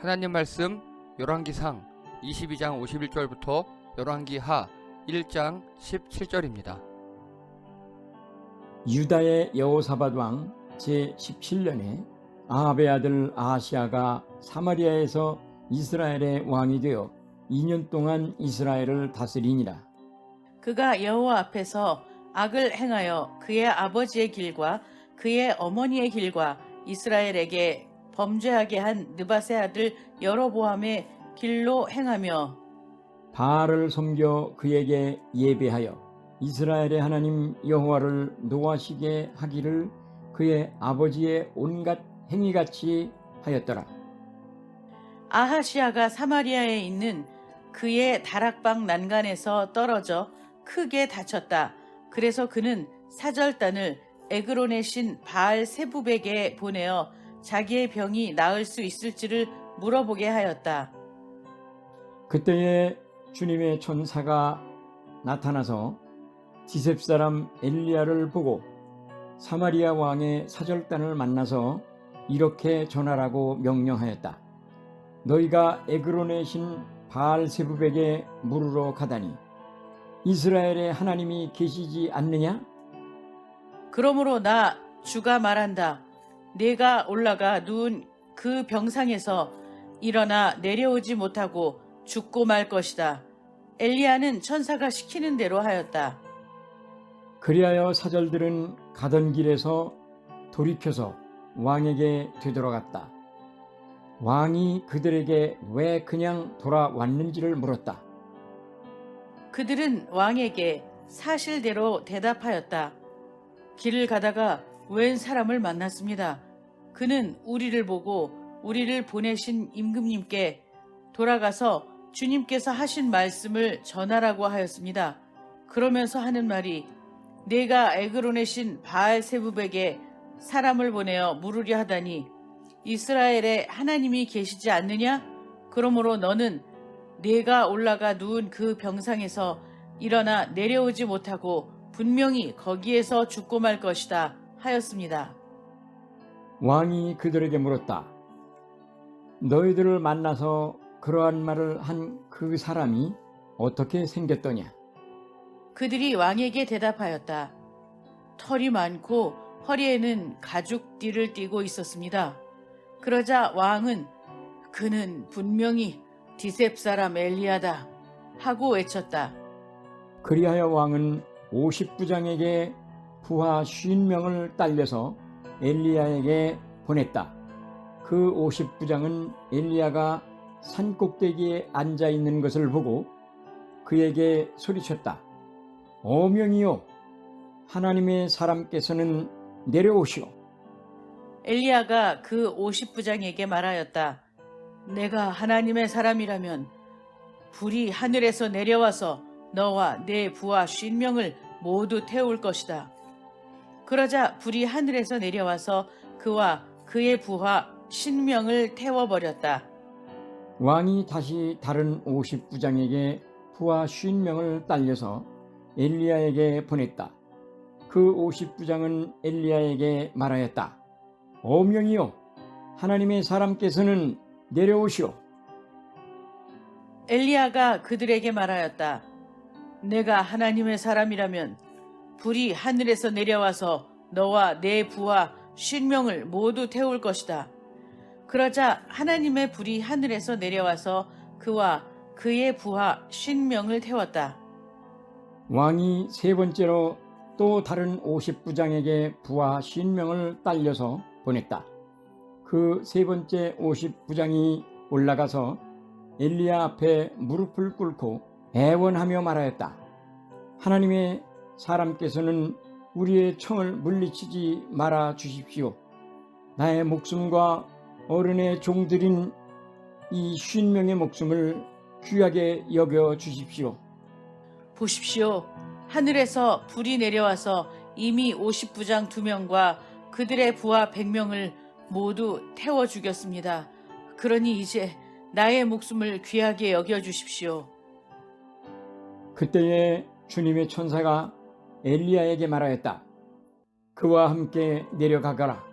하나님 말씀 열왕기상 22장 51절부터 열왕기하 1장 17절입니다. 유다의 여호사밧 왕 제17년에 아합의 아들 아하시야가 사마리아에서 이스라엘의 왕이 되어 2년 동안 이스라엘을 다스리니라. 그가 여호와 앞에서 악을 행하여 그의 아버지의 길과 그의 어머니의 길과 이스라엘에게 범죄하게 한 느밧의 아들 여로보암의 길로 행하며 바알을 섬겨 그에게 예배하여 이스라엘의 하나님 여호와를 노하시게 하기를 그의 아버지의 온갖 행위같이 하였더라. 아하시야가 사마리아에 있는 그의 다락방 난간에서 떨어져 크게 다쳤다. 그래서 그는 사절단을 에그론의 신 바알 세부백에 보내어 자기의 병이 나을 수 있을지를 물어보게 하였다. 그때에 주님의 천사가 나타나서 디셉 사람 엘리야를 보고 사마리아 왕의 사절단을 만나서 이렇게 전하라고 명령하였다. 너희가 에그론의 신 바알 세부백에 물으러 가다니 이스라엘의 하나님이 계시지 않느냐? 그러므로 나 주가 말한다. 내가 올라가 누운 그 병상에서 일어나 내려오지 못하고 죽고 말 것이다. 엘리야는 천사가 시키는 대로 하였다. 그리하여 사절들은 가던 길에서 돌이켜서 왕에게 되돌아갔다. 왕이 그들에게 왜 그냥 돌아왔는지를 물었다. 그들은 왕에게 사실대로 대답하였다. 길을 가다가 웬 사람을 만났습니다. 그는 우리를 보고 우리를 보내신 임금님께 돌아가서 주님께서 하신 말씀을 전하라고 하였습니다. 그러면서 하는 말이 내가 에그론의 신 바알 세부백에 사람을 보내어 물으려 하다니 이스라엘에 하나님이 계시지 않느냐? 그러므로 너는 내가 올라가 누운 그 병상에서 일어나 내려오지 못하고 분명히 거기에서 죽고 말 것이다 하였습니다. 왕이 그들에게 물었다. 너희들을 만나서 그러한 말을 한 그 사람이 어떻게 생겼더냐? 그들이 왕에게 대답하였다. 털이 많고 허리에는 가죽띠를 띠고 있었습니다. 그러자 왕은 그는 분명히 디셉 사람 엘리야다 하고 외쳤다. 그리하여 왕은 50부장에게 부하 50명을 딸려서 엘리야에게 보냈다. 그 50부장은 엘리야가 산꼭대기에 앉아 있는 것을 보고 그에게 소리쳤다. 어명이요, 하나님의 사람께서는 내려오시오. 엘리야가 그 50부장에게 말하였다. 내가 하나님의 사람이라면 불이 하늘에서 내려와서 너와 내 부하 50명을 모두 태울 것이다. 그러자 불이 하늘에서 내려와서 그와 그의 부하 50명을 태워버렸다. 왕이 다시 다른 50부장에게 부하 50명을 딸려서 엘리야에게 보냈다. 그 50부장은 엘리야에게 말하였다. 어명이요, 하나님의 사람께서는 내려오시오. 엘리야가 그들에게 말하였다. 내가 하나님의 사람이라면 불이 하늘에서 내려와서 너와 내 부하 50명을 모두 태울 것이다. 그러자 하나님의 불이 하늘에서 내려와서 그와 그의 부하 50명을 태웠다. 왕이 세 번째로 또 다른 50부장에게 부하 50명을 딸려서 보냈다. 그 세 번째 50부장이 올라가서 엘리야 앞에 무릎을 꿇고 애원하며 말하였다. 하나님의 사람께서는 우리의 청을 물리치지 말아 주십시오. 나의 목숨과 어른의 종들인 이 50명의 목숨을 귀하게 여겨 주십시오. 보십시오. 하늘에서 불이 내려와서 이미 50부장 2명과 그들의 부하 100명을 모두 태워 죽였습니다. 그러니 이제 나의 목숨을 귀하게 여겨 주십시오. 그때에 주님의 천사가 엘리야에게 말하였다. 그와 함께 내려가거라.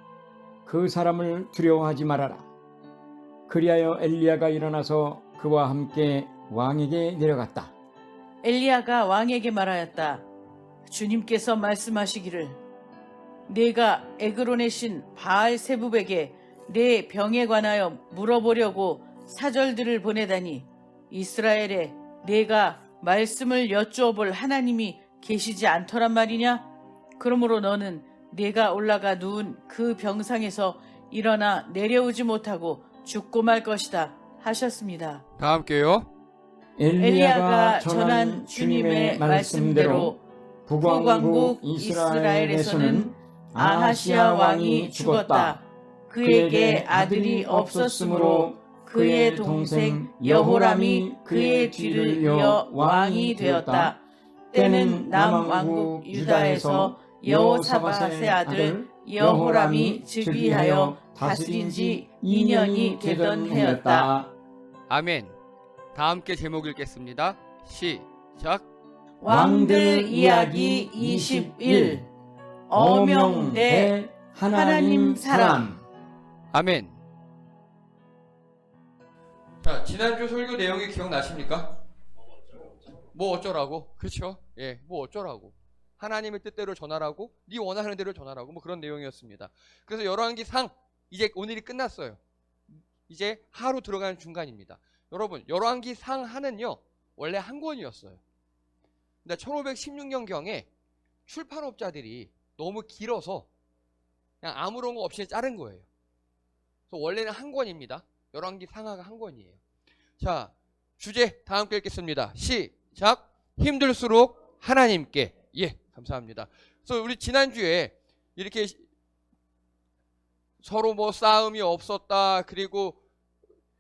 그 사람을 두려워하지 말아라. 그리하여 엘리야가 일어나서 그와 함께 왕에게 내려갔다. 엘리야가 왕에게 말하였다. 주님께서 말씀하시기를 내가 에그론의 신 바알세붑에게 내 병에 관하여 물어보려고 사절들을 보내다니 이스라엘에 내가 말씀을 여쭈어볼 하나님이 계시지 않더란 말이냐? 그러므로 너는 내가 올라가 누운 그 병상에서 일어나 내려오지 못하고 죽고 말 것이다 하셨습니다. 다 함께요. 엘리야가 전한 주님의 말씀대로 북왕국 이스라엘에서는 아하시야 왕이 죽었다. 그에게 아들이 없었으므로 그의 동생 여호람이 그의 뒤를 이어 왕이 되었다. 때는 남왕국 유다에서 여호사밧의 아들 여호람이 즉위하여 다스린 지 2년이 되던 해였다. 아멘. 다 함께 제목 읽겠습니다. 시작. 왕들 이야기 21 어명 대 하나님 사람. 아멘. 자, 지난주 설교 내용이 기억나십니까? 뭐 어쩌라고? 그렇죠? 예, 뭐 어쩌라고? 하나님의 뜻대로 전하라고, 네 원하는 대로 전하라고, 뭐 그런 내용이었습니다. 그래서 열왕기상 이제 오늘이 끝났어요. 이제 하루 들어가는 중간입니다. 여러분, 열왕기상 하는요 원래 한 권이었어요. 근데 1516년경에 출판업자들이 너무 길어서 그냥 아무런 거 없이 자른 거예요. 그래서 원래는 한 권입니다. 열왕기상하가 한 권이에요. 자, 주제 다 함께 읽겠습니다. 시작. 힘들수록 하나님께. 예, 감사합니다. 그래서 우리 지난주에 이렇게 서로 뭐 싸움이 없었다. 그리고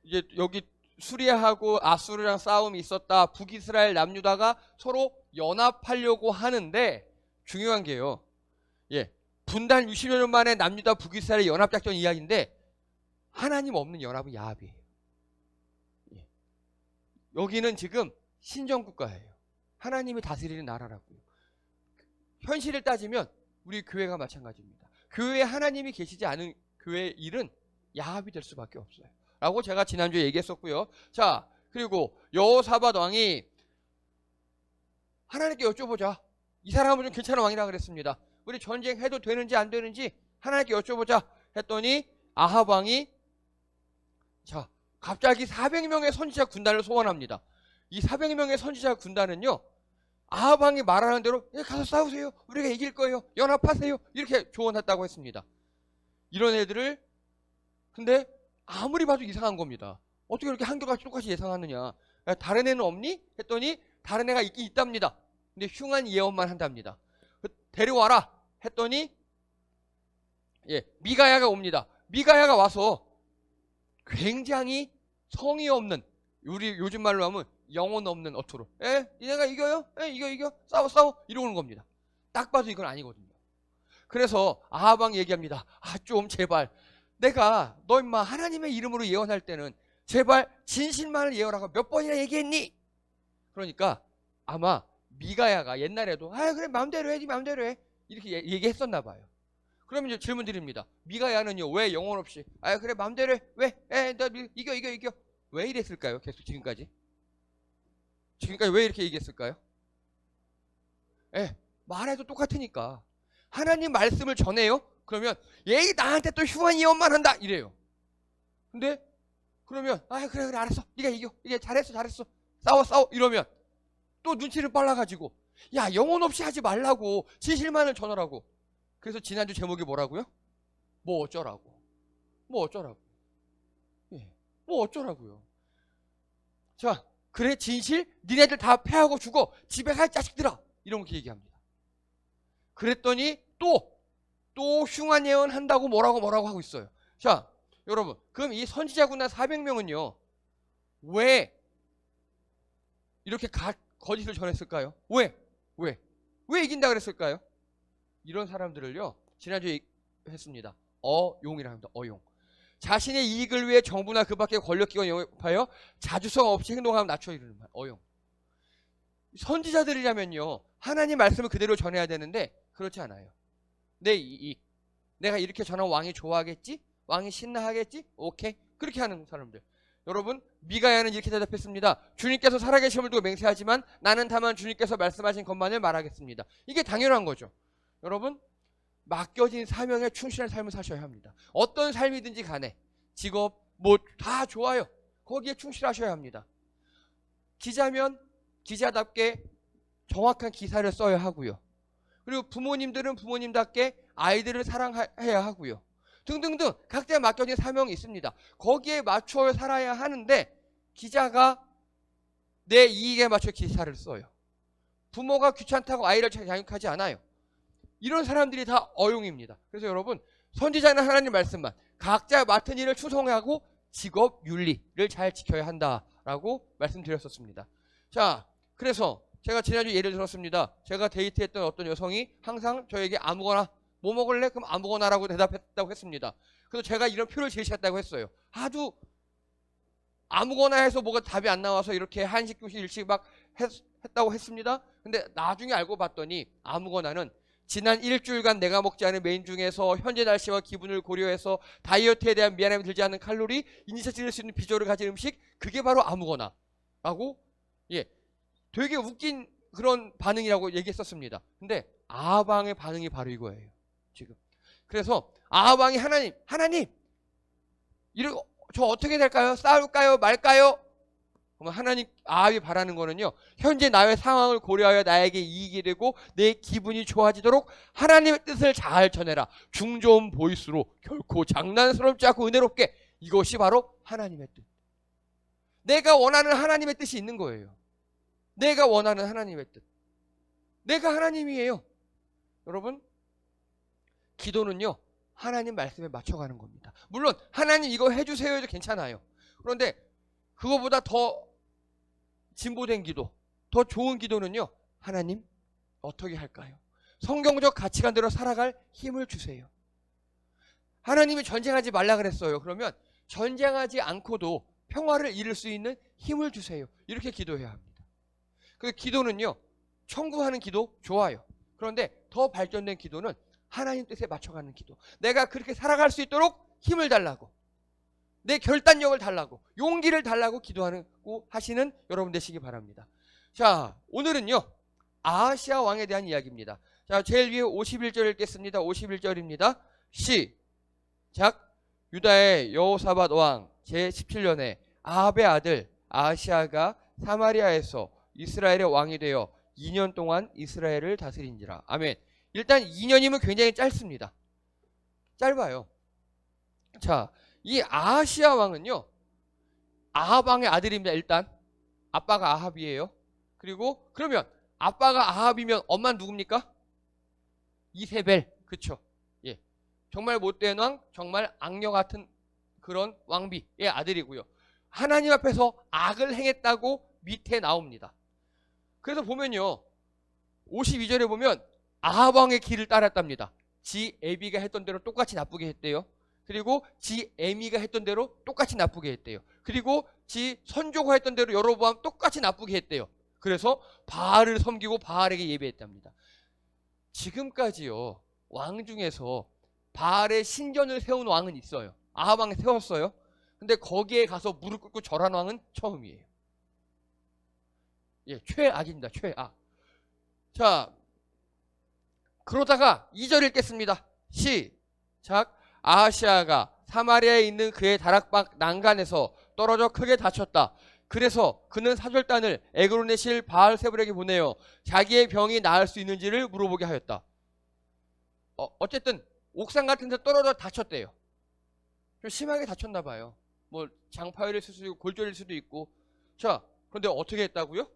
이제 여기 수리하고 아수르랑 싸움이 있었다. 북이스라엘 남유다가 서로 연합하려고 하는데 중요한 게요. 예, 분단 60여 년 만에 남유다 북이스라엘 연합작전 이야기인데 하나님 없는 연합은 야합이에요. 예. 여기는 지금 신정국가예요. 하나님이 다스리는 나라라고요. 현실을 따지면 우리 교회가 마찬가지입니다. 교회에 하나님이 계시지 않은 교회의 일은 야합이 될 수밖에 없어요. 라고 제가 지난주에 얘기했었고요. 자, 그리고 여호사밧 왕이 하나님께 여쭤보자. 이 사람은 좀 괜찮은 왕이라 그랬습니다. 우리 전쟁해도 되는지 안 되는지 하나님께 여쭤보자 했더니 아합 왕이 자, 갑자기 400명의 선지자 군단을 소환합니다. 이 400명의 선지자 군단은요, 아합 왕이 말하는 대로 가서 싸우세요. 우리가 이길 거예요. 연합하세요. 이렇게 조언했다고 했습니다. 이런 애들을 근데 아무리 봐도 이상한 겁니다. 어떻게 이렇게 한결같이 똑같이 예상하느냐. 다른 애는 없니? 했더니 다른 애가 있긴 있답니다. 근데 흉한 예언만 한답니다. 데려와라 했더니 예, 미가야가 옵니다. 미가야가 와서 굉장히 성의 없는, 우리 요즘 말로 하면 영혼 없는 어투로 니네가 이겨요? 이겨 싸워 이러는 겁니다. 딱 봐도 이건 아니거든요. 그래서 아합 왕이 얘기합니다. 좀 제발 내가 너 임마 하나님의 이름으로 예언할 때는 제발 진실만을 예언하고 몇 번이나 얘기했니? 그러니까 아마 미가야가 옛날에도 그래 마음대로 해, 네 마음대로 해 이렇게 얘기했었나 봐요. 그러면 이제 질문 드립니다. 미가야는요 왜 영혼 없이 그래 마음대로 해, 왜? 너 이겨 왜 이랬을까요? 계속 지금까지 왜 이렇게 얘기했을까요? 말해도 똑같으니까. 하나님 말씀을 전해요? 그러면 얘 나한테 또 흉한 예언만 한다 이래요. 근데 그러면 그래 알았어, 네가 이겨, 이게 잘했어 싸워 이러면 또 눈치를 빨라가지고 야 영혼 없이 하지 말라고, 진실만을 전하라고. 그래서 지난주 제목이 뭐라고요? 뭐 어쩌라고. 예, 뭐 어쩌라고요. 자, 그래 진실? 니네들 다 패하고 죽어. 집에 갈 자식들아. 이렇게 얘기합니다. 그랬더니 또 흉한 예언 한다고 뭐라고 하고 있어요. 자, 여러분, 그럼 이 선지자 군단 400명은요 왜 이렇게 거짓을 전했을까요? 왜 이긴다 그랬을까요? 이런 사람들을요 지난주에 했습니다. 어용이라 합니다. 어용. 자신의 이익을 위해 정부나 그 밖의 권력기관 영입하여 자주성 없이 행동하면 낮춰 이르는 말. 어용. 선지자들이라면요 하나님 말씀을 그대로 전해야 되는데 그렇지 않아요. 내 이익, 내가 이렇게 전하면 왕이 좋아하겠지? 왕이 신나하겠지? 오케이, 그렇게 하는 사람들. 여러분, 미가야는 이렇게 대답했습니다. 주님께서 살아계심을 두고 맹세하지만 나는 다만 주님께서 말씀하신 것만을 말하겠습니다. 이게 당연한 거죠. 여러분, 맡겨진 사명에 충실한 삶을 사셔야 합니다. 어떤 삶이든지 간에 직업 뭐 다 좋아요. 거기에 충실하셔야 합니다. 기자면 기자답게 정확한 기사를 써야 하고요. 그리고 부모님들은 부모님답게 아이들을 사랑해야 하고요. 등등등 각자 맡겨진 사명이 있습니다. 거기에 맞춰 살아야 하는데 기자가 내 이익에 맞춰 기사를 써요. 부모가 귀찮다고 아이를 양육하지 않아요. 이런 사람들이 다 어용입니다. 그래서 여러분, 선지자는 하나님 말씀만 각자 맡은 일을 충성하고 직업 윤리를 잘 지켜야 한다라고 말씀드렸었습니다. 자, 그래서 제가 지난주 예를 들었습니다. 제가 데이트했던 어떤 여성이 항상 저에게 아무거나 뭐 먹을래? 그럼 아무거나라고 대답했다고 했습니다. 그래서 제가 이런 표를 제시했다고 했어요. 아주 아무거나 해서 뭐가 답이 안 나와서 이렇게 한식, 교식, 일식 막 했다고 했습니다. 근데 나중에 알고 봤더니 아무거나는 지난 일주일간 내가 먹지 않은 메인 중에서 현재 날씨와 기분을 고려해서 다이어트에 대한 미안함이 들지 않는 칼로리, 인지체 찌를 수 있는 비주얼을 가진 음식, 그게 바로 아무거나라고 되게 웃긴 그런 반응이라고 얘기했었습니다. 근데 아하방의 반응이 바로 이거예요. 지금. 그래서 아하방이 하나님 저 어떻게 될까요? 싸울까요? 말까요? 그러면 하나님 아합이 바라는 거는요, 현재 나의 상황을 고려하여 나에게 이익이 되고 내 기분이 좋아지도록 하나님의 뜻을 잘 전해라. 중저음 보이스로 결코 장난스럽지 않고 은혜롭게. 이것이 바로 하나님의 뜻. 내가 원하는 하나님의 뜻이 있는 거예요. 내가 원하는 하나님의 뜻. 내가 하나님이에요. 여러분, 기도는요, 하나님 말씀에 맞춰가는 겁니다. 물론 하나님 이거 해주세요 해도 괜찮아요. 그런데 그거보다 더 진보된 기도, 더 좋은 기도는요, 하나님 어떻게 할까요? 성경적 가치관대로 살아갈 힘을 주세요. 하나님이 전쟁하지 말라 그랬어요. 그러면 전쟁하지 않고도 평화를 이룰 수 있는 힘을 주세요. 이렇게 기도해야 합니다. 그 기도는요, 청구하는 기도 좋아요. 그런데 더 발전된 기도는 하나님 뜻에 맞춰가는 기도. 내가 그렇게 살아갈 수 있도록 힘을 달라고, 내 결단력을 달라고, 용기를 달라고 기도하고 하시는 여러분 되시기 바랍니다. 자, 오늘은요, 아하시아 왕에 대한 이야기입니다. 자, 제일 위에 51절 읽겠습니다. 51절입니다. 시작. 유다의 여호사밧 왕 제17년에 아합의 아들 아하시아가 사마리아에서 이스라엘의 왕이 되어 2년 동안 이스라엘을 다스린지라. 아멘. 일단 2년이면 굉장히 짧습니다. 짧아요. 자, 이 아하시아 왕은요, 아합 왕의 아들입니다. 일단 아빠가 아합이에요. 그리고 그러면 아빠가 아합이면 엄마는 누굽니까? 이세벨. 그쵸? 예, 정말 못된 왕, 정말 악녀 같은 그런 왕비의 아들이고요. 하나님 앞에서 악을 행했다고 밑에 나옵니다. 그래서 보면요, 52절에 보면 아합 왕의 길을 따랐답니다. 지 에비가 했던 대로 똑같이 나쁘게 했대요. 그리고 지 에미가 했던 대로 똑같이 나쁘게 했대요. 그리고 지 선조가 했던 대로 여로보암 똑같이 나쁘게 했대요. 그래서 바알을 섬기고 바알에게 예배했답니다. 지금까지요, 왕 중에서 바알의 신전을 세운 왕은 있어요. 아합 왕이 세웠어요. 근데 거기에 가서 무릎 꿇고 절한 왕은 처음이에요. 예, 최악입니다. 최악. 자, 그러다가 2절 읽겠습니다. 시작. 아하시아가 사마리아에 있는 그의 다락방 난간에서 떨어져 크게 다쳤다. 그래서 그는 사절단을 에그론의 실 바알세불에게 보내어 자기의 병이 나을 수 있는지를 물어보게 하였다. 어쨌든 옥상 같은 데 떨어져 다쳤대요. 좀 심하게 다쳤나 봐요. 뭐 장파열일 수도 있고 골절일 수도 있고. 자, 그런데 어떻게 했다고요?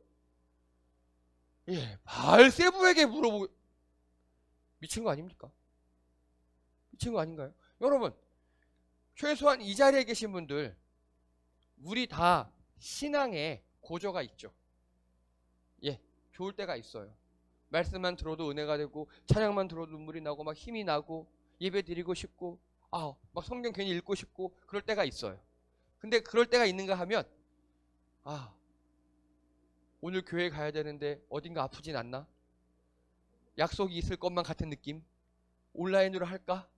예, 바알세불에게 물어보고. 미친 거 아닙니까? 미친 거 아닌가요? 여러분, 최소한 이 자리에 계신 분들, 우리 다 신앙에 고저가 있죠. 예, 좋을 때가 있어요. 말씀만 들어도 은혜가 되고, 찬양만 들어도 눈물이 나고, 막 힘이 나고, 예배 드리고 싶고, 막 성경 괜히 읽고 싶고, 그럴 때가 있어요. 근데 그럴 때가 있는가 하면, 오늘 교회 가야 되는데 어딘가 아프진 않나? 약속이 있을 것만 같은 느낌? 온라인으로 할까?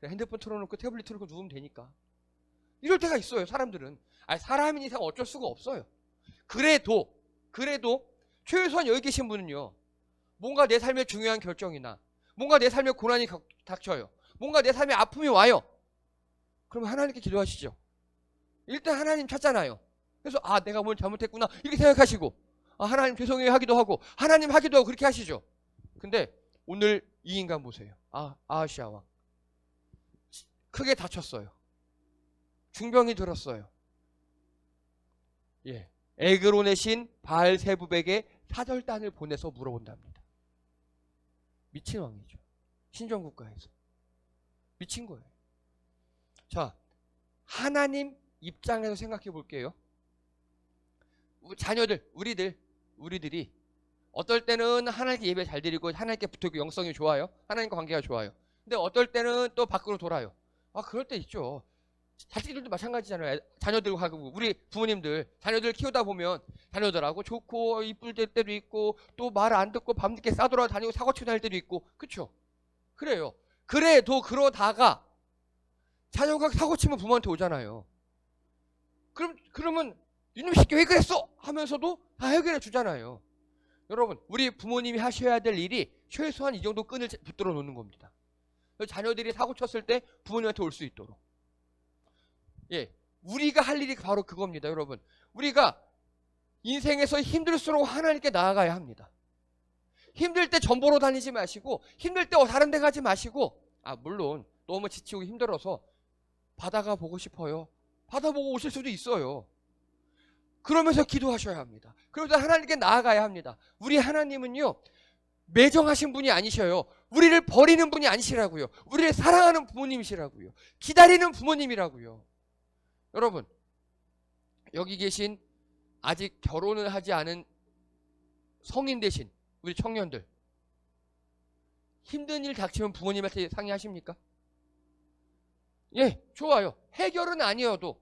핸드폰 틀어놓고 태블릿 틀어놓고 누우면 되니까. 이럴 때가 있어요. 사람들은. 아니, 사람인 이상 어쩔 수가 없어요. 그래도 최소한 여기 계신 분은요, 뭔가 내 삶에 중요한 결정이나 뭔가 내 삶에 고난이 닥쳐요. 뭔가 내 삶에 아픔이 와요. 그럼 하나님께 기도하시죠. 일단 하나님 찾잖아요. 그래서 내가 뭘 잘못했구나 이렇게 생각하시고, 하나님 죄송해요 하기도 하고, 하나님 하기도 하고, 그렇게 하시죠. 근데 오늘 이 인간 보세요. 아하시아 왕 크게 다쳤어요. 중병이 들었어요. 예, 에그론의 신 바알세붑에게 사절단을 보내서 물어본답니다. 미친 왕이죠. 신정국가에서 미친 거예요. 자, 하나님 입장에서 생각해 볼게요. 자녀들, 우리들이 어떨 때는 하나님께 예배 잘 드리고 하나님께 붙어있고 영성이 좋아요. 하나님과 관계가 좋아요. 근데 어떨 때는 또 밖으로 돌아요. 그럴 때 있죠. 자식들도 마찬가지잖아요. 자녀들하고 우리 부모님들 자녀들 키우다 보면 자녀들하고 좋고 이쁠 때도 있고, 또 말 안 듣고 밤늦게 싸돌아다니고 사고치고 다닐 때도 있고, 그쵸? 그래요. 그래도 그러다가 자녀가 사고치면 부모한테 오잖아요. 그러면 이놈 새끼 왜 그랬어? 하면서도 다 해결해 주잖아요. 여러분, 우리 부모님이 하셔야 될 일이 최소한 이 정도 끈을 붙들어 놓는 겁니다. 자녀들이 사고 쳤을 때 부모님한테 올 수 있도록. 예, 우리가 할 일이 바로 그겁니다. 여러분, 우리가 인생에서 힘들수록 하나님께 나아가야 합니다. 힘들 때 전보로 다니지 마시고, 힘들 때 다른 데 가지 마시고, 물론 너무 지치고 힘들어서 바다가 보고 싶어요. 바다 보고 오실 수도 있어요. 그러면서 기도하셔야 합니다. 그러면서 하나님께 나아가야 합니다. 우리 하나님은요, 매정하신 분이 아니셔요. 우리를 버리는 분이 아니시라고요. 우리를 사랑하는 부모님이시라고요. 기다리는 부모님이라고요. 여러분, 여기 계신 아직 결혼을 하지 않은 성인 되신 우리 청년들, 힘든 일 닥치면 부모님한테 상의하십니까? 예, 좋아요. 해결은 아니어도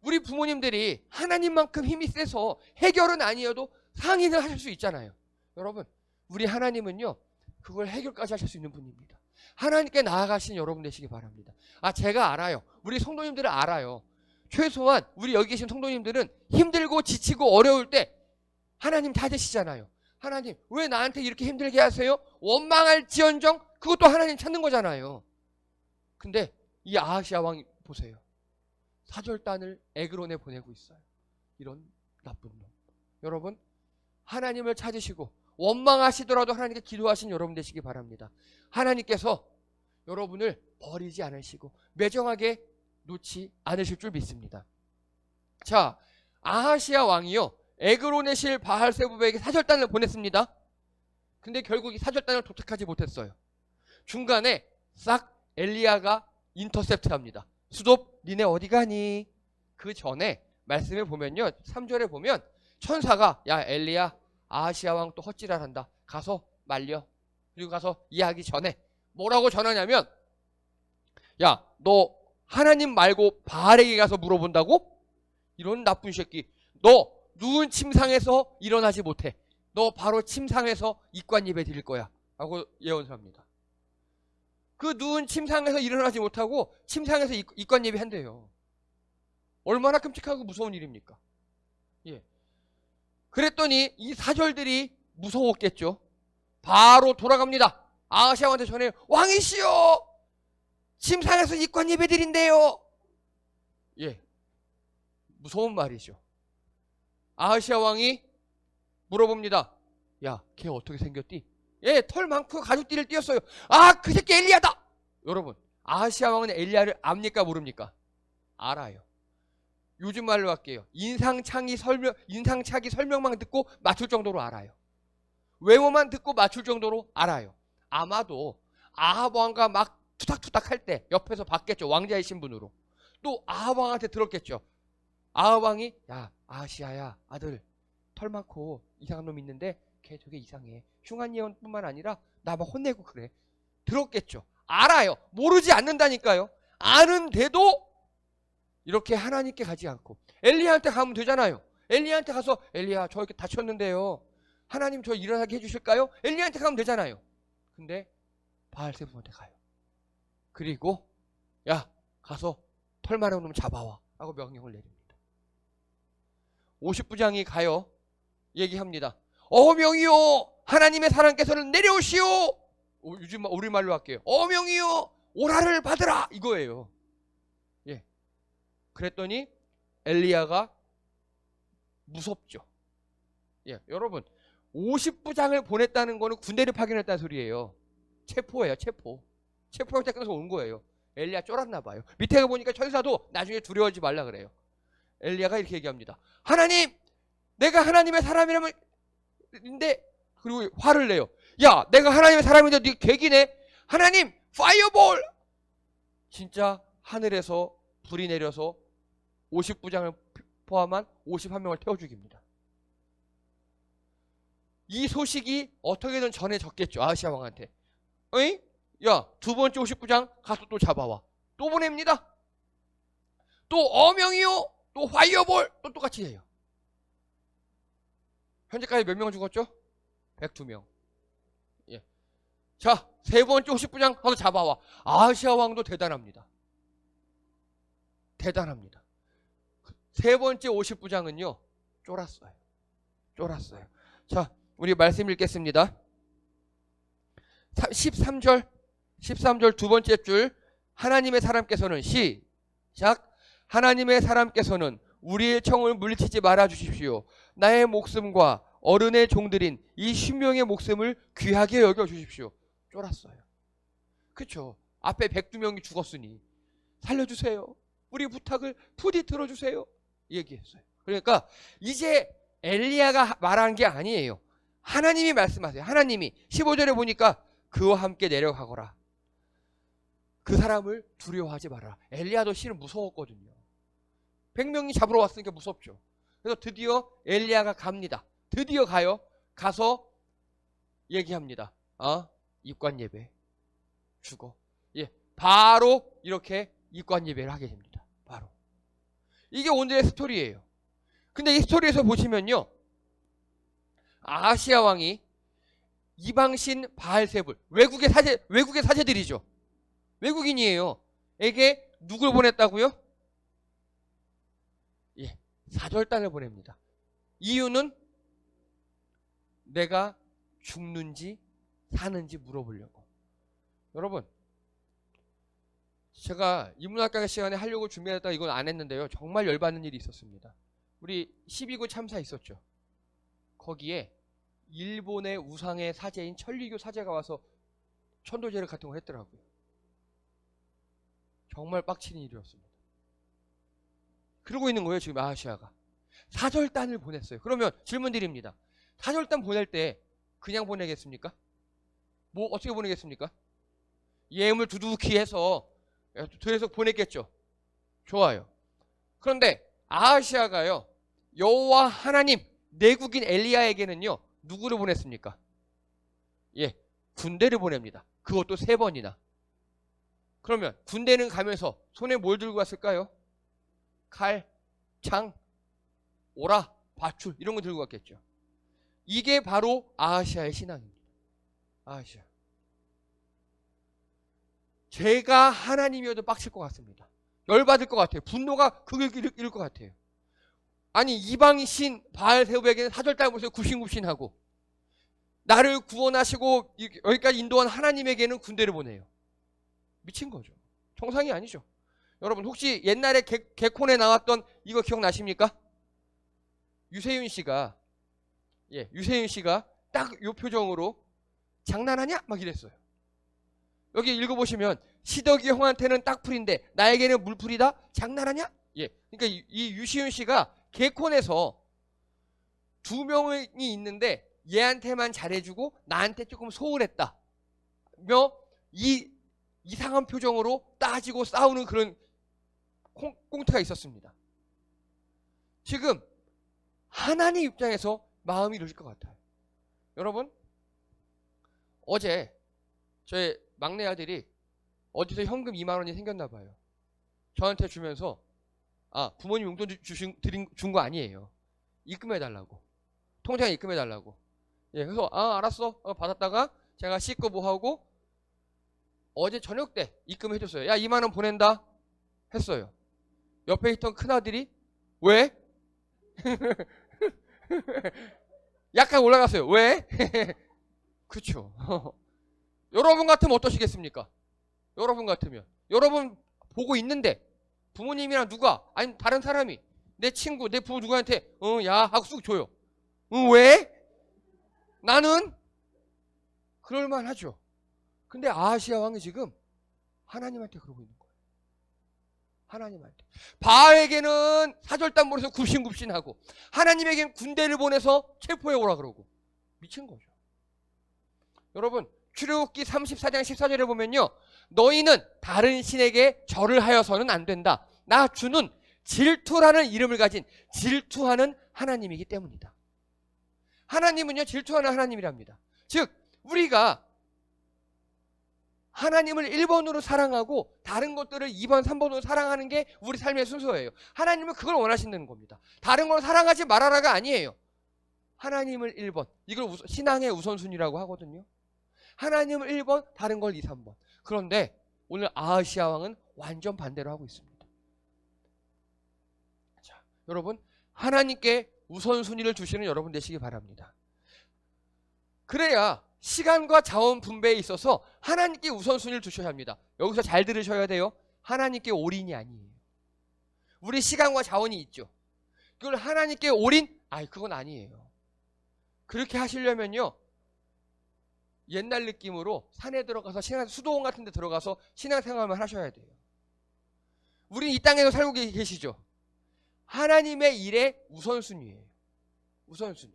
우리 부모님들이 하나님만큼 힘이 세서 해결은 아니어도 상의는 하실 수 있잖아요. 여러분, 우리 하나님은요, 그걸 해결까지 하실 수 있는 분입니다. 하나님께 나아가신 여러분 되시기 바랍니다. 제가 알아요. 우리 성도님들은 알아요. 최소한 우리 여기 계신 성도님들은 힘들고 지치고 어려울 때 하나님 찾으시잖아요. 하나님 왜 나한테 이렇게 힘들게 하세요? 원망할지언정 그것도 하나님 찾는 거잖아요. 근데 이 아하시아 왕 보세요. 사절단을 에그론에 보내고 있어요. 이런 나쁜 놈. 여러분, 하나님을 찾으시고 원망하시더라도 하나님께 기도하신 여러분 되시기 바랍니다. 하나님께서 여러분을 버리지 않으시고 매정하게 놓지 않으실 줄 믿습니다. 자, 아하시아 왕이요, 에그론의 실 바알세붑에게 사절단을 보냈습니다. 근데 결국 이 사절단을 도착하지 못했어요. 중간에 싹 엘리야가 인터셉트합니다. 수놉, 니네 어디 가니? 그 전에 말씀에 보면요, 3절에 보면 천사가 야 엘리야, 아하시아 왕 또 헛짓을한다. 가서 말려. 그리고 가서 이해하기 전에 뭐라고 전하냐면, 야 너 하나님 말고 바알에게 가서 물어본다고? 이런 나쁜 새끼, 너 누운 침상에서 일어나지 못해. 너 바로 침상에서 입관 예배 드릴 거야 라고 예언합니다. 그 누운 침상에서 일어나지 못하고 침상에서 입관 예배 한대요. 얼마나 끔찍하고 무서운 일입니까? 예. 그랬더니 이 사절들이 무서웠겠죠. 바로 돌아갑니다. 아하시아 왕한테 전해요. 왕이시여, 침상에서 입관 예배 드린대요. 예, 무서운 말이죠. 아하시아 왕이 물어봅니다. 야, 걔 어떻게 생겼디? 예, 털 많고 가죽띠를 띄었어요. 그 새끼 엘리야다. 여러분, 아하시아 왕은 엘리야를 압니까 모릅니까? 알아요. 요즘 말로 할게요. 인상착의 설명만 듣고 맞출 정도로 알아요. 외모만 듣고 맞출 정도로 알아요. 아마도 아합 왕과 막 투닥투닥 할 때 옆에서 봤겠죠. 왕자의 신분으로. 또 아합 왕한테 들었겠죠. 아합 왕이 야 아하시아야, 아들 털 많고 이상한 놈 있는데 걔 되게 이상해. 흉한 예언뿐만 아니라 나 막 혼내고 그래. 들었겠죠. 알아요. 모르지 않는다니까요. 아는데도 이렇게 하나님께 가지 않고 엘리야한테 가면 되잖아요. 엘리야한테 가서 엘리야 저 이렇게 다쳤는데요, 하나님 저 일어나게 해주실까요? 엘리야한테 가면 되잖아요. 근데 바알세붑한테 가요. 그리고 야 가서 털 많은 놈 잡아와 라고 명령을 내립니다. 50부장이 가요. 얘기합니다. 어명이요 하나님의 사람께서는 내려오시오. 요즘 우리말로 할게요. 어명이요 오라를 받으라 이거예요. 예. 그랬더니 엘리야가 무섭죠. 예, 여러분 50부장을 보냈다는 거는 군대를 파견했다는 소리예요. 체포예요, 체포. 체포 형태 끊어서 온 거예요. 엘리야 쫄았나 봐요. 밑에 보니까 천사도 나중에 두려워하지 말라 그래요. 엘리야가 이렇게 얘기합니다. 하나님, 내가 하나님의 사람이라면 인데 그리고 화를 내요. 야, 내가 하나님의 사람인데 네 객이네. 하나님, 파이어볼! 진짜 하늘에서 불이 내려서 50부장을 포함한 51명을 태워 죽입니다. 이 소식이 어떻게든 전해졌겠죠. 아하시아 왕한테. 어이? 야, 두 번째 50부장 가서 또 잡아와. 또 보냅니다. 또 어명이요. 또 파이어볼. 또 똑같이 해요. 현재까지 몇 명 죽었죠? 102명. 예. 자, 세 번째 50부장 가서 잡아와. 아하시아 왕도 대단합니다. 대단합니다. 세 번째 50부장은요. 쫄았어요. 쫄았어요. 자, 우리 말씀 읽겠습니다. 13절 두 번째 줄. 하나님의 사람께서는 시작. 하나님의 사람께서는 우리의 청을 물리치지 말아 주십시오. 나의 목숨과 어른의 종들인 이 10명의 목숨을 귀하게 여겨 주십시오. 쫄았어요. 그쵸? 앞에 102명이 죽었으니 살려주세요. 우리 부탁을 부디 들어주세요. 얘기했어요. 그러니까 이제 엘리야가 말한 게 아니에요. 하나님이 말씀하세요. 하나님이 15절에 보니까 그와 함께 내려가거라. 그 사람을 두려워하지 마라. 엘리야도 실은 무서웠거든요. 100명이 잡으러 왔으니까 무섭죠. 그래서 드디어 엘리야가 갑니다. 드디어 가요. 가서 얘기합니다. 입관 예배 죽어. 예, 바로 이렇게 입관 예배를 하게 됩니다. 바로. 이게 오늘의 스토리예요. 근데 이 스토리에서 보시면요. 아하시아 왕이 이방신 바알세불, 외국의 사제들이죠. 외국인이에요. 에게 누굴 보냈다고요? 예, 사절단을 보냅니다. 이유는 내가 죽는지 사는지 물어보려고. 여러분, 제가 인문학과 시간에 하려고 준비했다가 이건 안 했는데요. 정말 열받는 일이 있었습니다. 우리 12구 참사 있었죠. 거기에 일본의 우상의 사제인 천리교 사제가 와서 천도제를 같은 걸 했더라고요. 정말 빡치는 일이었습니다. 그러고 있는 거예요, 지금 아하시아가. 사절단을 보냈어요. 그러면 질문 드립니다. 사절단 보낼 때 그냥 보내겠습니까? 뭐 어떻게 보내겠습니까? 예물 두둑히 해서 보냈겠죠. 좋아요. 그런데 아하시아가요, 여호와 하나님 내국인 엘리야에게는요 누구를 보냈습니까? 예, 군대를 보냅니다. 그것도 3번이나. 그러면 군대는 가면서 손에 뭘 들고 갔을까요? 칼, 창, 오라, 밧줄 이런 거 들고 갔겠죠. 이게 바로 아하시아의 신앙입니다. 아하시아. 제가 하나님이어도 빡칠 것 같습니다. 열받을 것 같아요. 분노가 극을 이룰 것 같아요. 아니 이방신 바알세불에게는 사절단을 보내서 굽신굽신하고 나를 구원하시고 여기까지 인도한 하나님에게는 군대를 보내요. 미친 거죠. 정상이 아니죠. 여러분 혹시 옛날에 개콘에 나왔던 이거 기억나십니까? 유세윤 씨가 딱 요 표정으로 장난하냐? 막 이랬어요. 여기 읽어보시면 시덕이 형한테는 딱풀인데 나에게는 물풀이다? 장난하냐? 예. 그러니까 이 유시윤 씨가 개콘에서 2명이 있는데 얘한테만 잘해주고 나한테 조금 소홀했다. 이 이상한 표정으로 따지고 싸우는 그런 꽁트가 있었습니다. 지금 하나님 입장에서 마음이 이러실 것 같아요. 여러분, 어제 저의 막내 아들이 어디서 현금 2만 원이 생겼나 봐요. 저한테 주면서 부모님 용돈 준 거 아니에요. 입금해달라고. 통장에 입금해달라고. 예, 그래서 알았어. 받았다가 제가 씻고 뭐 하고 어제 저녁 때 입금해줬어요. 야 2만 원 보낸다 했어요. 옆에 있던 큰아들이 왜? 약간 올라갔어요. 왜? 그렇죠. 여러분 같으면 어떠시겠습니까? 여러분 같으면 여러분 보고 있는데 부모님이랑 누가 아니면 다른 사람이 내 친구 내 부모 누구한테 야 하고 쑥 줘요. 왜? 나는 그럴만하죠. 근데 아하시야 왕이 지금 하나님한테 그러고 있는 거예요. 하나님한테. 바알에게는 사절단 보내서 굽신굽신하고 하나님에게는 군대를 보내서 체포해 오라 그러고 미친 거죠. 여러분 출애굽기 34장 14절에 보면요. 너희는 다른 신에게 절을 하여서는 안 된다. 나 주는 질투라는 이름을 가진 질투하는 하나님이기 때문이다. 하나님은요 질투하는 하나님이랍니다. 즉 우리가 하나님을 1번으로 사랑하고 다른 것들을 2번, 3번으로 사랑하는 게 우리 삶의 순서예요. 하나님은 그걸 원하시는 겁니다. 다른 걸 사랑하지 말아라가 아니에요. 하나님을 1번. 이걸 신앙의 우선순위라고 하거든요. 하나님을 1번, 다른 걸 2, 3번. 그런데 오늘 아하시야 왕은 완전 반대로 하고 있습니다. 자, 여러분 하나님께 우선순위를 두시는 여러분 되시기 바랍니다. 그래야 시간과 자원 분배에 있어서 하나님께 우선순위를 두셔야 합니다. 여기서 잘 들으셔야 돼요. 하나님께 올인이 아니에요. 우리 시간과 자원이 있죠. 그걸 하나님께 올인? 그건 아니에요. 그렇게 하시려면요. 옛날 느낌으로 산에 들어가서 수도원 같은 데 들어가서 신앙생활만 하셔야 돼요. 우린 이 땅에서 살고 계시죠. 하나님의 일의 우선순위예요. 우선순위.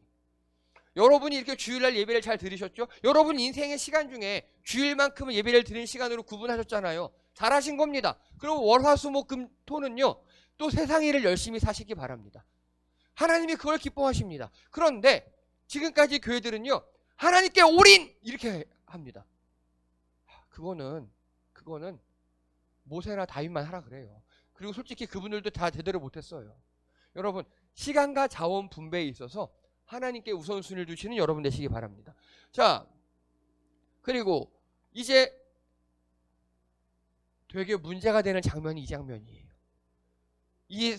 여러분이 이렇게 주일날 예배를 잘 들으셨죠? 여러분 인생의 시간 중에 주일만큼은 예배를 드리는 시간으로 구분하셨잖아요. 잘하신 겁니다. 그럼 월화수목금토는요. 또 세상 일을 열심히 사시기 바랍니다. 하나님이 그걸 기뻐하십니다. 그런데 지금까지 교회들은요. 하나님께 올인! 이렇게 합니다. 그거는 모세나 다윗만 하라 그래요. 그리고 솔직히 그분들도 다 제대로 못했어요. 여러분 시간과 자원 분배에 있어서 하나님께 우선순위를 두시는 여러분 되시기 바랍니다. 자, 그리고 이제 되게 문제가 되는 장면이 이 장면이에요. 이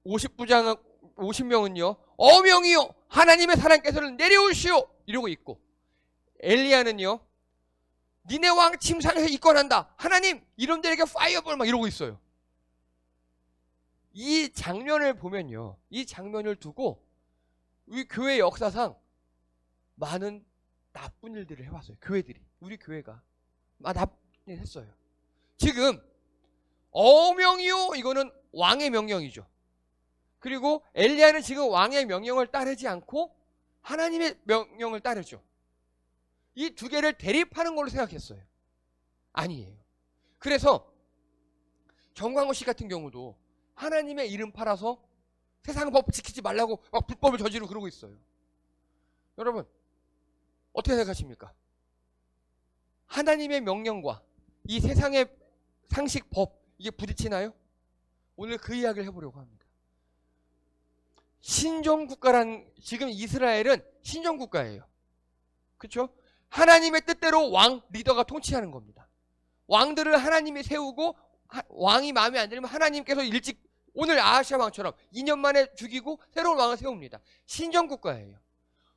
50명은요. 어명이요 하나님의 사랑께서는 내려오시오 이러고 있고 엘리야는요. 니네 왕 침상에서 입건한다. 하나님 이놈들에게 파이어볼 막 이러고 있어요. 이 장면을 보면요. 이 장면을 두고 우리 교회 역사상 많은 나쁜 일들을 해왔어요. 교회들이. 우리 교회가 나쁜 일 했어요. 지금 어명이요 이거는 왕의 명령이죠. 그리고 엘리야는 지금 왕의 명령을 따르지 않고 하나님의 명령을 따르죠. 이 두 개를 대립하는 걸로 생각했어요. 아니에요. 그래서 정광호 씨 같은 경우도 하나님의 이름 팔아서 세상 법 지키지 말라고 막 불법을 저지르고 그러고 있어요. 여러분 어떻게 생각하십니까? 하나님의 명령과 이 세상의 상식 법 이게 부딪히나요? 오늘 그 이야기를 해보려고 합니다. 신정국가란 지금 이스라엘은 신정국가예요. 그렇죠? 하나님의 뜻대로 왕 리더가 통치하는 겁니다. 왕들을 하나님이 세우고 왕이 마음에 안 들면 하나님께서 일찍 오늘 아하시야 왕처럼 2년 만에 죽이고 새로운 왕을 세웁니다. 신정국가예요.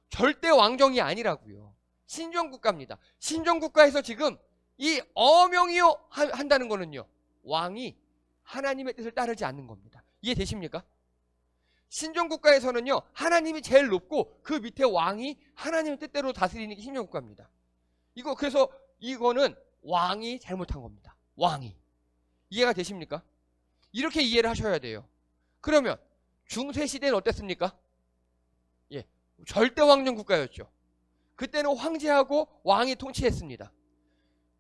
절대 왕정이 아니라고요. 신정국가입니다. 신정국가에서 지금 이 어명이요 한다는 거는요. 왕이 하나님의 뜻을 따르지 않는 겁니다. 이해되십니까? 신정국가에서는요. 하나님이 제일 높고 그 밑에 왕이 하나님의 뜻대로 다스리는 게 신정국가입니다. 그래서 이거는 왕이 잘못한 겁니다. 왕이. 이해가 되십니까? 이렇게 이해를 하셔야 돼요. 그러면 중세시대는 어땠습니까? 예, 절대왕정 국가였죠. 그때는 황제하고 왕이 통치했습니다.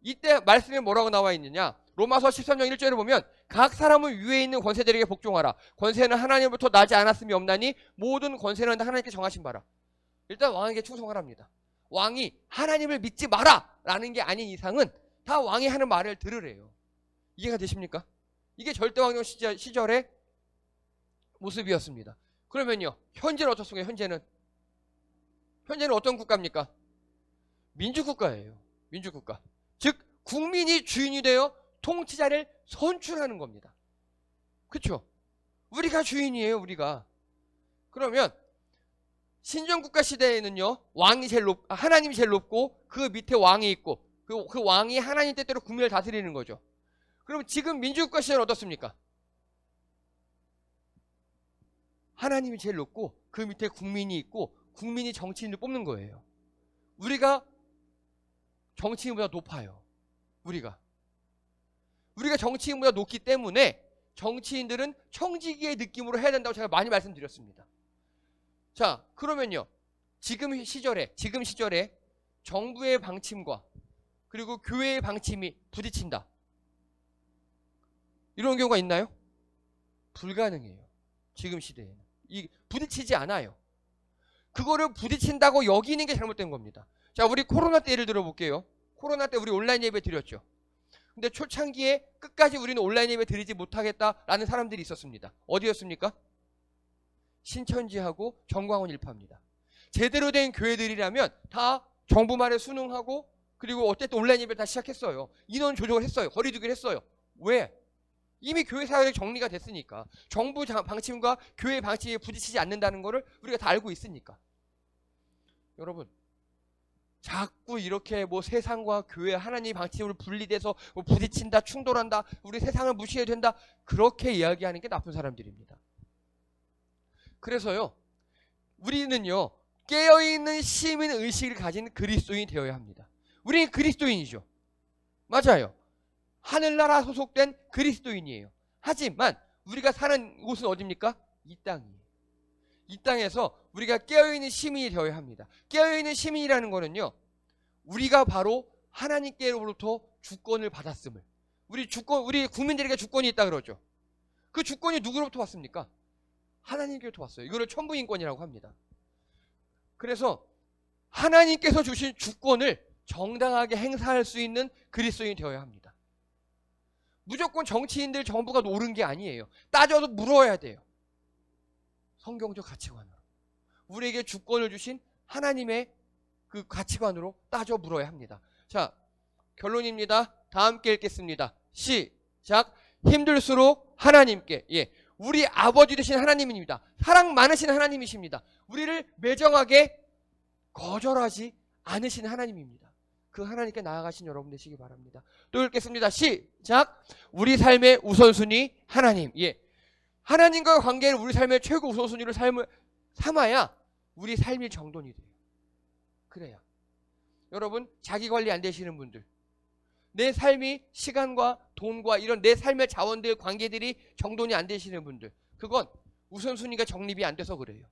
이때 말씀에 뭐라고 나와 있느냐? 로마서 13장 1절에 보면 각 사람은 위에 있는 권세들에게 복종하라. 권세는 하나님으로부터 나지 않았음이 없나니 모든 권세는 하나님께 정하신 바라. 일단 왕에게 충성하랍니다. 왕이 하나님을 믿지 마라 라는 게 아닌 이상은 다 왕이 하는 말을 들으래요. 이해가 되십니까? 이게 절대왕정 시절의 모습이었습니다. 그러면요. 현재는 어떻습니까? 현재는 어떤 국가입니까? 민주국가예요. 민주국가. 즉 국민이 주인이 되어 통치자를 선출하는 겁니다. 그렇죠? 우리가 주인이에요, 우리가. 그러면 신정국가 시대에는요, 하나님이 제일 높고 그 밑에 왕이 있고 그 왕이 하나님 뜻대로 국민을 다스리는 거죠. 그럼 지금 민주국가 시대는 어떻습니까? 하나님이 제일 높고 그 밑에 국민이 있고 국민이 정치인을 뽑는 거예요. 우리가 정치인보다 높아요. 우리가 정치인보다 높기 때문에 정치인들은 청지기의 느낌으로 해야 된다고 제가 많이 말씀드렸습니다. 자, 그러면요, 지금 시절에 정부의 방침과 그리고 교회의 방침이 부딪힌다, 이런 경우가 있나요? 불가능해요. 지금 시대에는 부딪히지 않아요. 그거를 부딪힌다고 여기는 게 잘못된 겁니다. 자, 우리 코로나 때 예를 들어 볼게요. 코로나 때 우리 온라인 예배 드렸죠. 근데 초창기에 끝까지 우리는 온라인 예배 드리지 못하겠다라는 사람들이 있었습니다. 어디였습니까? 신천지하고 정광훈 일파입니다. 제대로 된 교회들이라면 다 정부 말에 순응하고 그리고 어쨌든 온라인 예배 다 시작했어요. 인원 조정을 했어요. 거리 두기를 했어요. 왜? 이미 교회 사회가 정리가 됐으니까. 정부 방침과 교회 방침이 부딪히지 않는다는 것을 우리가 다 알고 있으니까. 여러분, 자꾸 이렇게 뭐 세상과 교회, 하나님 방침으로 분리돼서 뭐 부딪힌다, 충돌한다, 우리 세상을 무시해야 된다, 그렇게 이야기하는 게 나쁜 사람들입니다. 그래서요, 우리는요, 깨어있는 시민의식을 가진 그리스도인이 되어야 합니다. 우리는 그리스도인이죠. 맞아요. 하늘나라 소속된 그리스도인이에요. 하지만 우리가 사는 곳은 어디입니까? 이 땅이에요. 이 땅에서 우리가 깨어있는 시민이 되어야 합니다. 깨어있는 시민이라는 거는요, 우리가 바로 하나님께로부터 주권을 받았음을, 우리 국민들에게 주권이 있다 그러죠. 그 주권이 누구로부터 왔습니까? 하나님께로부터 왔어요. 이거를 천부인권이라고 합니다. 그래서 하나님께서 주신 주권을 정당하게 행사할 수 있는 그리스도인이 되어야 합니다. 무조건 정치인들, 정부가 옳은 게 아니에요. 따져서 물어야 돼요. 성경적 가치관으로. 우리에게 주권을 주신 하나님의 그 가치관으로 따져 물어야 합니다. 자, 결론입니다. 다 함께 읽겠습니다. 시작. 힘들수록 하나님께, 우리 아버지 되신 하나님입니다. 사랑 많으신 하나님이십니다. 우리를 매정하게 거절하지 않으신 하나님입니다. 그 하나님께 나아가신 여러분 되시기 바랍니다. 또 읽겠습니다. 시작. 우리 삶의 우선순위 하나님. 하나님과 관계를 우리 삶의 최고 우선순위로 삼아야 우리 삶이 정돈이 돼요. 그래야. 여러분, 자기 관리 안 되시는 분들, 내 삶이 시간과 돈과 이런 내 삶의 자원들, 관계들이 정돈이 안 되시는 분들, 그건 우선순위가 정립이 안 돼서 그래요.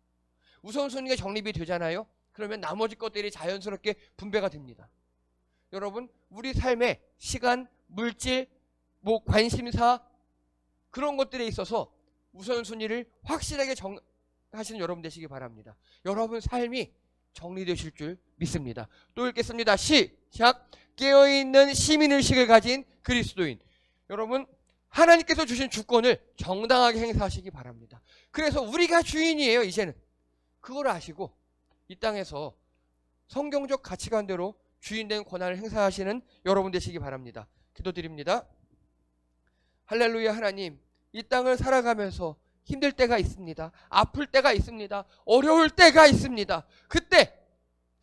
우선순위가 정립이 되잖아요. 그러면 나머지 것들이 자연스럽게 분배가 됩니다. 여러분, 우리 삶에 시간, 물질, 관심사, 그런 것들에 있어서 우선순위를 확실하게 하시는 여러분 되시기 바랍니다. 여러분 삶이 정리되실 줄 믿습니다. 또 읽겠습니다. 시작. 깨어있는 시민의식을 가진 그리스도인. 여러분, 하나님께서 주신 주권을 정당하게 행사하시기 바랍니다. 그래서 우리가 주인이에요, 이제는. 그걸 아시고 이 땅에서 성경적 가치관대로 주인된 권한을 행사하시는 여러분 되시기 바랍니다. 기도드립니다. 할렐루야. 하나님, 이 땅을 살아가면서 힘들 때가 있습니다. 아플 때가 있습니다. 어려울 때가 있습니다. 그때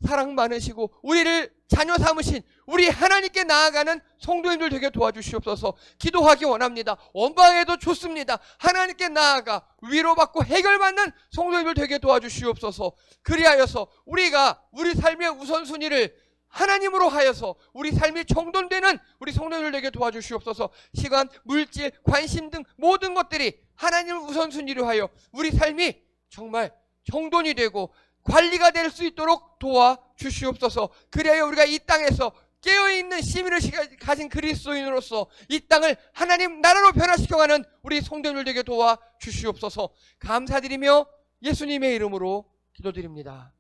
사랑 많으시고 우리를 자녀 삼으신 우리 하나님께 나아가는 성도님들 되게 도와주시옵소서. 기도하기 원합니다. 원방에도 좋습니다. 하나님께 나아가 위로받고 해결받는 성도님들 되게 도와주시옵소서. 그리하여서 우리가 우리 삶의 우선순위를 하나님으로 하여서 우리 삶이 정돈되는 우리 성도님들 되게 도와주시옵소서. 시간, 물질, 관심 등 모든 것들이 하나님을 우선순위로 하여 우리 삶이 정말 정돈이 되고 관리가 될 수 있도록 도와주시옵소서. 그래야 우리가 이 땅에서 깨어있는 시민을 가진 그리스도인으로서 이 땅을 하나님 나라로 변화시켜가는 우리 성도님들 되게 도와주시옵소서. 감사드리며 예수님의 이름으로 기도드립니다.